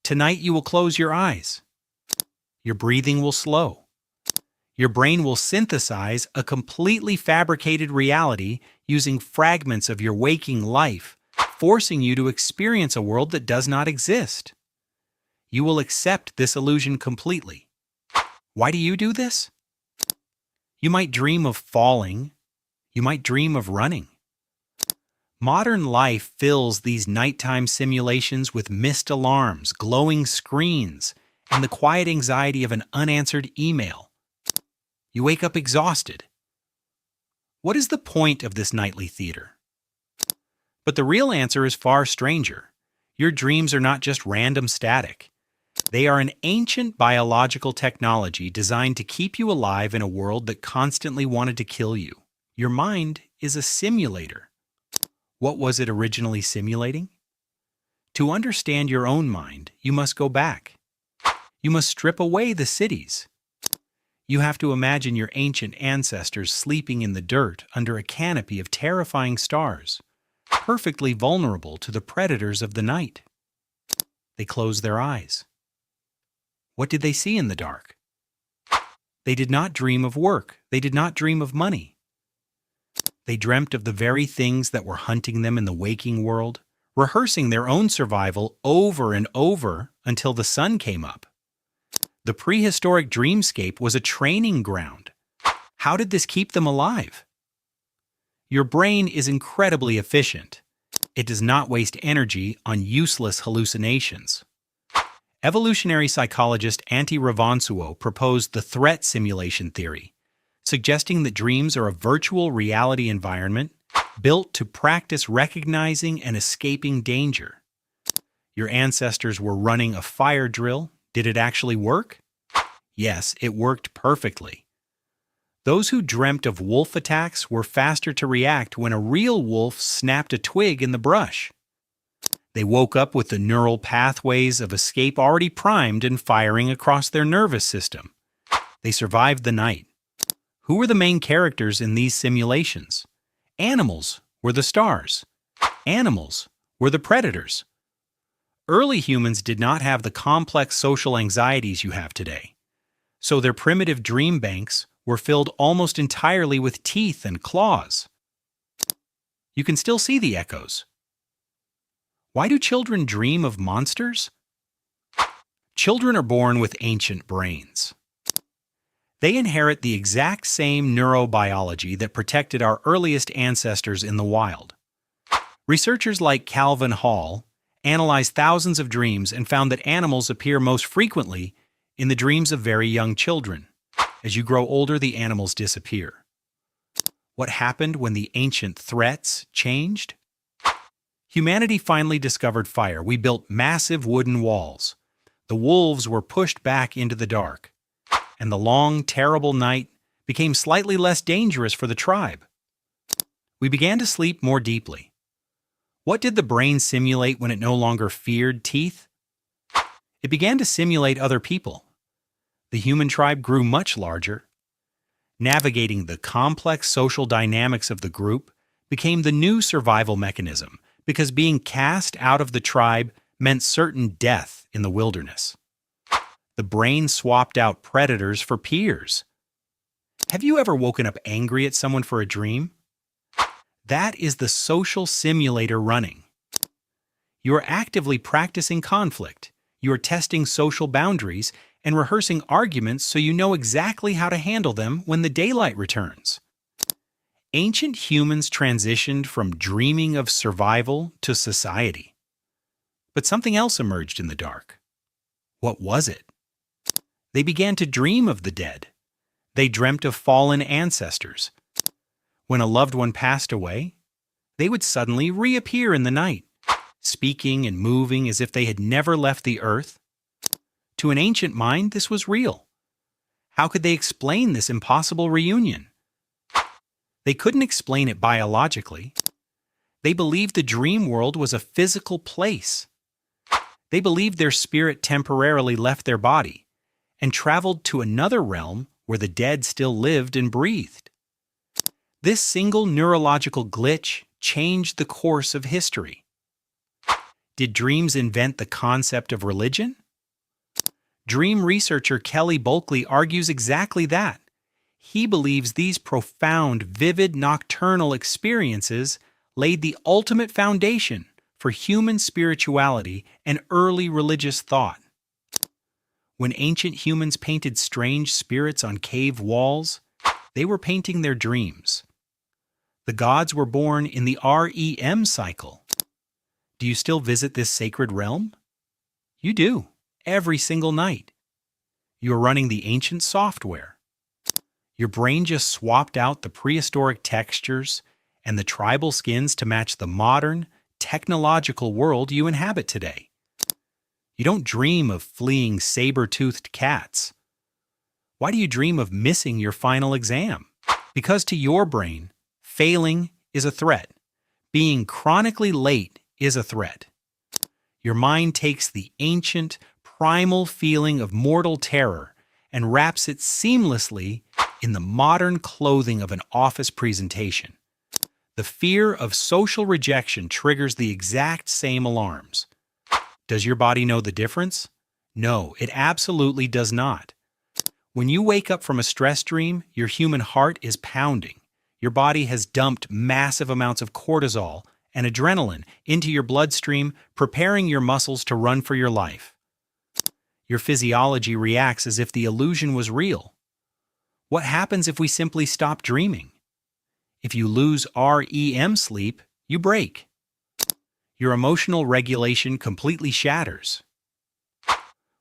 Tonight you will close your eyes. Your breathing will slow. Your brain will synthesize a completely fabricated reality using fragments of your waking life, forcing you to experience a world that does not exist. You will accept this illusion completely. Why do you do this? You might dream of falling. You might dream of running. Modern life fills these nighttime simulations with missed alarms, glowing screens, and the quiet anxiety of an unanswered email. You wake up exhausted. What is the point of this nightly theater? But the real answer is far stranger. Your dreams are not just random static. They are an ancient biological technology designed to keep you alive in a world that constantly wanted to kill you. Your mind is a simulator. What was it originally simulating? To understand your own mind, you must go back. You must strip away the cities. You have to imagine your ancient ancestors sleeping in the dirt under a canopy of terrifying stars, perfectly vulnerable to the predators of the night. They closed their eyes. What did they see in the dark? They did not dream of work. They did not dream of money. They dreamt of the very things that were hunting them in the waking world, rehearsing their own survival over and over until the sun came up. The prehistoric dreamscape was a training ground. How did this keep them alive? Your brain is incredibly efficient. It does not waste energy on useless hallucinations. Evolutionary psychologist Antti Revonsuo proposed the threat simulation theory, suggesting that dreams are a virtual reality environment built to practice recognizing and escaping danger. Your ancestors were running a fire drill. Did it actually work? Yes, it worked perfectly. Those who dreamt of wolf attacks were faster to react when a real wolf snapped a twig in the brush. They woke up with the neural pathways of escape already primed and firing across their nervous system. They survived the night. Who were the main characters in these simulations? Animals were the stars. Animals were the predators. Early humans did not have the complex social anxieties you have today, so their primitive dream banks were filled almost entirely with teeth and claws. You can still see the echoes. Why do children dream of monsters? Children are born with ancient brains. They inherit the exact same neurobiology that protected our earliest ancestors in the wild. Researchers like Calvin Hall analyzed thousands of dreams and found that animals appear most frequently in the dreams of very young children. As you grow older, the animals disappear. What happened when the ancient threats changed? Humanity finally discovered fire. We built massive wooden walls. The wolves were pushed back into the dark, and the long, terrible night became slightly less dangerous for the tribe. We began to sleep more deeply. What did the brain simulate when it no longer feared teeth? It began to simulate other people. The human tribe grew much larger. Navigating the complex social dynamics of the group became the new survival mechanism because being cast out of the tribe meant certain death in the wilderness. The brain swapped out predators for peers. Have you ever woken up angry at someone for a dream? That is the social simulator running. You are actively practicing conflict. You are testing social boundaries and rehearsing arguments so you know exactly how to handle them when the daylight returns. Ancient humans transitioned from dreaming of survival to society. But something else emerged in the dark. What was it? They began to dream of the dead. They dreamt of fallen ancestors. When a loved one passed away, they would suddenly reappear in the night, speaking and moving as if they had never left the earth. To an ancient mind, this was real. How could they explain this impossible reunion? They couldn't explain it biologically. They believed the dream world was a physical place. They believed their spirit temporarily left their body and traveled to another realm where the dead still lived and breathed. This single neurological glitch changed the course of history. Did dreams invent the concept of religion? Dream researcher Kelly Bulkley argues exactly that. He believes these profound, vivid nocturnal experiences laid the ultimate foundation for human spirituality and early religious thought. When ancient humans painted strange spirits on cave walls, they were painting their dreams. The gods were born in the REM cycle. Do you still visit this sacred realm? You do, every single night. You are running the ancient software. Your brain just swapped out the prehistoric textures and the tribal skins to match the modern, technological world you inhabit today. You don't dream of fleeing saber-toothed cats. Why do you dream of missing your final exam? Because to your brain, failing is a threat. Being chronically late is a threat. Your mind takes the ancient, primal feeling of mortal terror and wraps it seamlessly in the modern clothing of an office presentation. The fear of social rejection triggers the exact same alarms. Does your body know the difference? No, it absolutely does not. When you wake up from a stress dream, your human heart is pounding. Your body has dumped massive amounts of cortisol and adrenaline into your bloodstream, preparing your muscles to run for your life. Your physiology reacts as if the illusion was real. What happens if we simply stop dreaming? If you lose REM sleep, you break. Your emotional regulation completely shatters.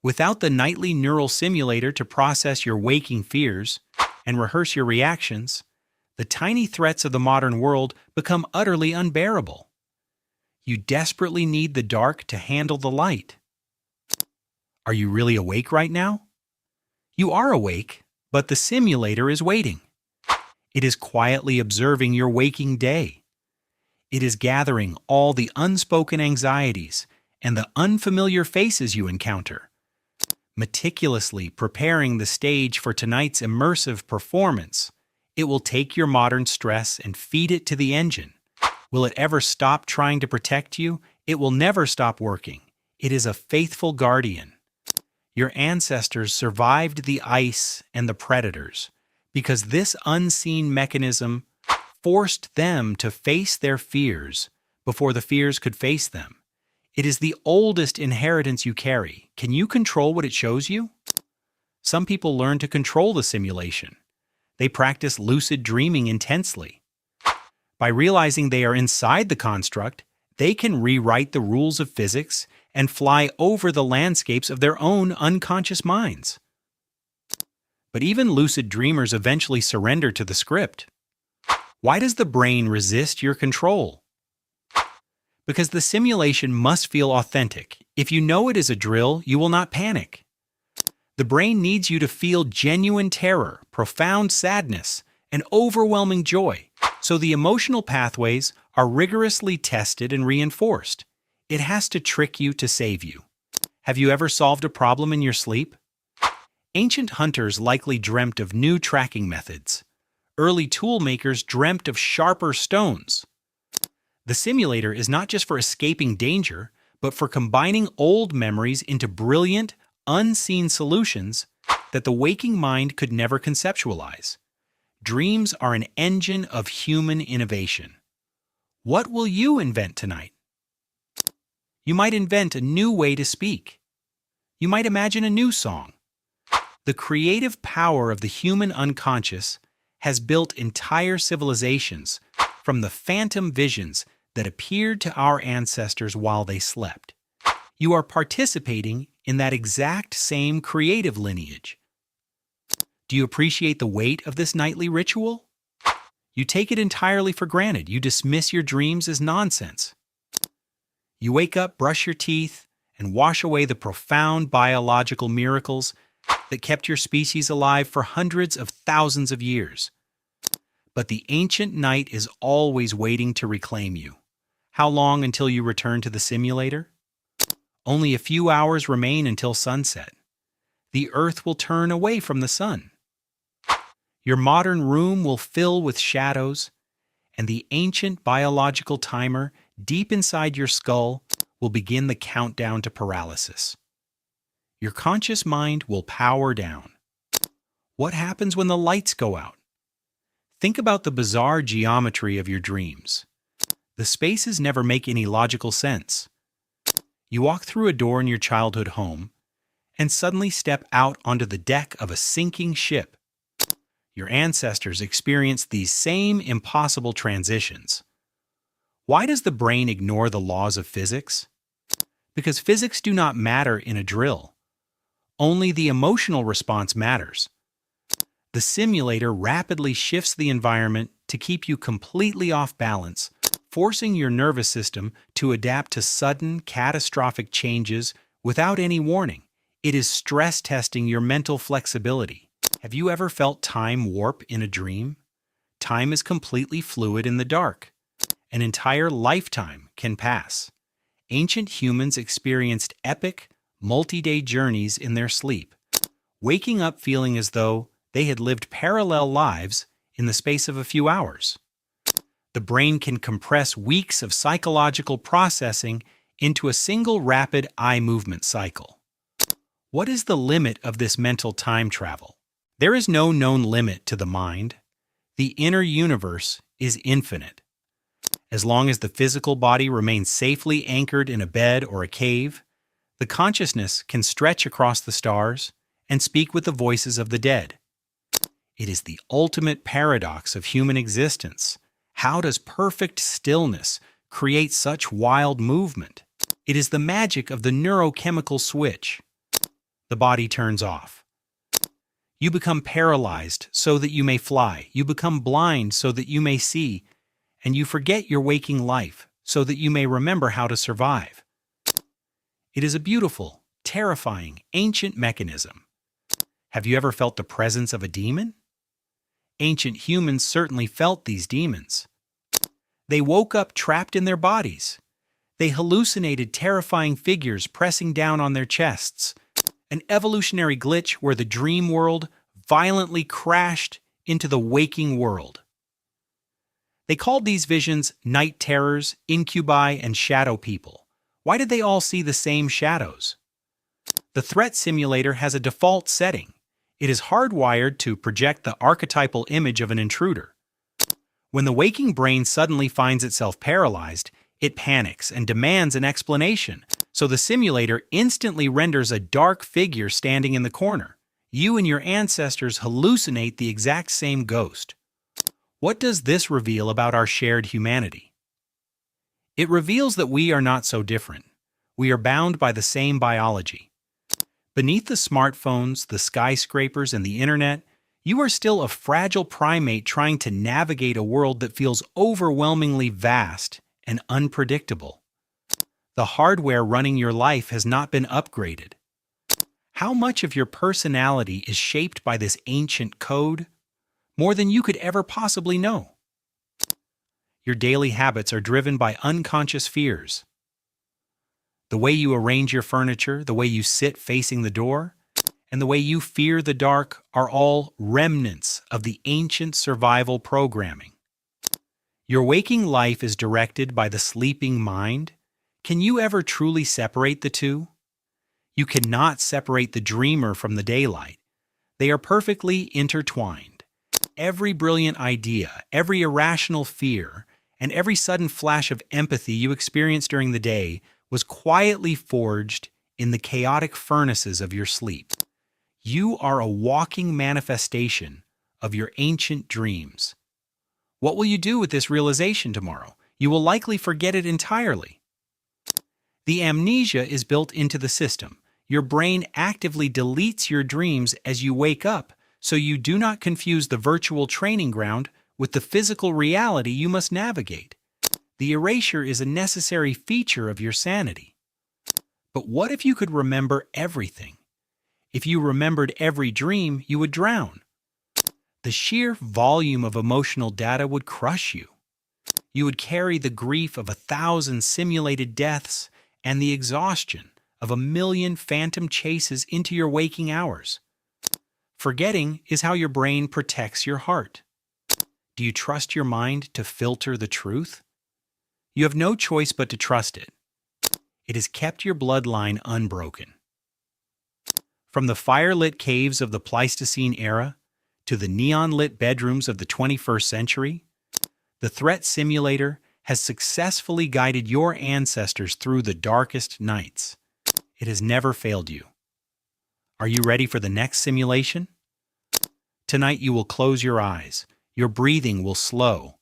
Without the nightly neural simulator to process your waking fears and rehearse your reactions, the tiny threats of the modern world become utterly unbearable. You desperately need the dark to handle the light. Are you really awake right now? You are awake, but the simulator is waiting. It is quietly observing your waking day. It is gathering all the unspoken anxieties and the unfamiliar faces you encounter, meticulously preparing the stage for tonight's immersive performance. It will take your modern stress and feed it to the engine. Will it ever stop trying to protect you? It will never stop working. It is a faithful guardian. Your ancestors survived the ice and the predators because this unseen mechanism forced them to face their fears before the fears could face them. It is the oldest inheritance you carry. Can you control what it shows you? Some people learn to control the simulation. They practice lucid dreaming intensely. By realizing they are inside the construct, they can rewrite the rules of physics and fly over the landscapes of their own unconscious minds. But even lucid dreamers eventually surrender to the script. Why does the brain resist your control? Because the simulation must feel authentic. If you know it is a drill, you will not panic. The brain needs you to feel genuine terror, profound sadness, and overwhelming joy, so the emotional pathways are rigorously tested and reinforced. It has to trick you to save you. Have you ever solved a problem in your sleep? Ancient hunters likely dreamt of new tracking methods. Early tool makers dreamt of sharper stones. The simulator is not just for escaping danger, but for combining old memories into brilliant, unseen solutions that the waking mind could never conceptualize. Dreams are an engine of human innovation. What will you invent tonight? You might invent a new way to speak. You might imagine a new song. The creative power of the human unconscious has built entire civilizations from the phantom visions that appeared to our ancestors while they slept. You are participating in that exact same creative lineage. Do you appreciate the weight of this nightly ritual? You take it entirely for granted. You dismiss your dreams as nonsense. You wake up, brush your teeth, and wash away the profound biological miracles that kept your species alive for hundreds of thousands of years. But the ancient night is always waiting to reclaim you. How long until you return to the simulator? Only a few hours remain until sunset. The earth will turn away from the sun. Your modern room will fill with shadows, and the ancient biological timer deep inside your skull will begin the countdown to paralysis. Your conscious mind will power down. What happens when the lights go out? Think about the bizarre geometry of your dreams. The spaces never make any logical sense. You walk through a door in your childhood home and suddenly step out onto the deck of a sinking ship. Your ancestors experienced these same impossible transitions. Why does the brain ignore the laws of physics? Because physics do not matter in a drill. Only the emotional response matters. The simulator rapidly shifts the environment to keep you completely off balance, forcing your nervous system to adapt to sudden, catastrophic changes without any warning. It is stress testing your mental flexibility. Have you ever felt time warp in a dream? Time is completely fluid in the dark. An entire lifetime can pass. Ancient humans experienced epic, multi-day journeys in their sleep, waking up feeling as though they had lived parallel lives in the space of a few hours. The brain can compress weeks of psychological processing into a single rapid eye movement cycle. What is the limit of this mental time travel? There is no known limit to the mind. The inner universe is infinite. As long as the physical body remains safely anchored in a bed or a cave, the consciousness can stretch across the stars and speak with the voices of the dead. It is the ultimate paradox of human existence. How does perfect stillness create such wild movement? It is the magic of the neurochemical switch. The body turns off. You become paralyzed so that you may fly. You become blind so that you may see. And you forget your waking life so that you may remember how to survive. It is a beautiful, terrifying, ancient mechanism. Have you ever felt the presence of a demon? Ancient humans certainly felt these demons. They woke up trapped in their bodies. They hallucinated terrifying figures pressing down on their chests. An evolutionary glitch where the dream world violently crashed into the waking world. They called these visions night terrors, incubi, and shadow people. Why did they all see the same shadows? The threat simulator has a default setting. It is hardwired to project the archetypal image of an intruder. When the waking brain suddenly finds itself paralyzed, it panics and demands an explanation, so the simulator instantly renders a dark figure standing in the corner. You and your ancestors hallucinate the exact same ghost. What does this reveal about our shared humanity? It reveals that we are not so different. We are bound by the same biology. Beneath the smartphones, the skyscrapers, and the internet, you are still a fragile primate trying to navigate a world that feels overwhelmingly vast and unpredictable. The hardware running your life has not been upgraded. How much of your personality is shaped by this ancient code? More than you could ever possibly know. Your daily habits are driven by unconscious fears. The way you arrange your furniture, the way you sit facing the door, and the way you fear the dark are all remnants of the ancient survival programming. Your waking life is directed by the sleeping mind. Can you ever truly separate the two? You cannot separate the dreamer from the daylight. They are perfectly intertwined. Every brilliant idea, every irrational fear, and every sudden flash of empathy you experience during the day was quietly forged in the chaotic furnaces of your sleep. You are a walking manifestation of your ancient dreams. What will you do with this realization tomorrow? You will likely forget it entirely. The amnesia is built into the system. Your brain actively deletes your dreams as you wake up, so you do not confuse the virtual training ground with the physical reality you must navigate. The erasure is a necessary feature of your sanity. But what if you could remember everything? If you remembered every dream, you would drown. The sheer volume of emotional data would crush you. You would carry the grief of 1,000 simulated deaths and the exhaustion of 1,000,000 phantom chases into your waking hours. Forgetting is how your brain protects your heart. Do you trust your mind to filter the truth? You have no choice but to trust it. It has kept your bloodline unbroken. From the fire-lit caves of the Pleistocene era to the neon-lit bedrooms of the 21st century, the threat simulator has successfully guided your ancestors through the darkest nights. It has never failed you. Are you ready for the next simulation? Tonight you will close your eyes, your breathing will slow,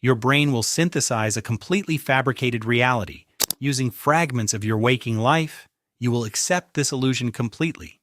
your brain will synthesize a completely fabricated reality. Using fragments of your waking life, you will accept this illusion completely.